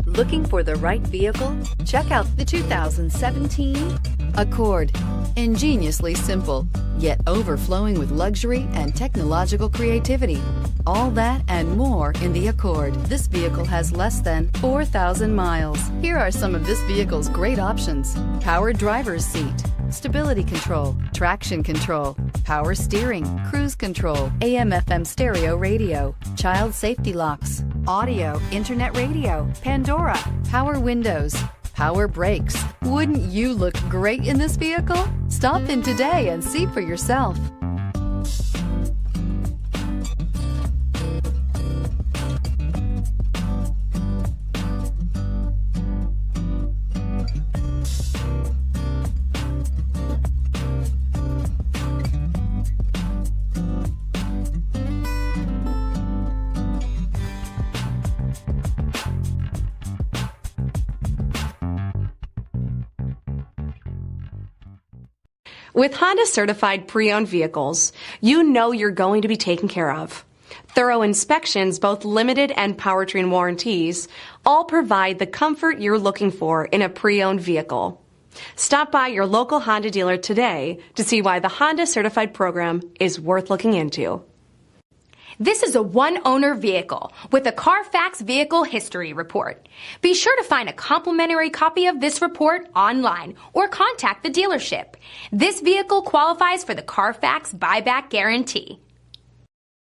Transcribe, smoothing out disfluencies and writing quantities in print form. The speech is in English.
Looking for the right vehicle? Check out the 2017 Accord. Ingeniously simple, yet overflowing with luxury and technological creativity. All that and more in the Accord. This vehicle has less than 4,000 miles. Here are some of this vehicle's great options: power driver's seat, stability control, traction control, power steering, cruise control, AM/FM stereo radio, child safety locks, audio, internet radio, Pandora, power windows, power brakes. Wouldn't you look great in this vehicle? Stop in today and see for yourself. With Honda certified pre-owned vehicles, you know you're going to be taken care of. Thorough inspections, both limited and powertrain warranties, all provide the comfort you're looking for in a pre-owned vehicle. Stop by your local Honda dealer today to see why the Honda certified program is worth looking into. This is a one-owner vehicle with a CARFAX Vehicle History Report. Be sure to find a complimentary copy of this report online or contact the dealership. This vehicle qualifies for the CARFAX Buyback Guarantee.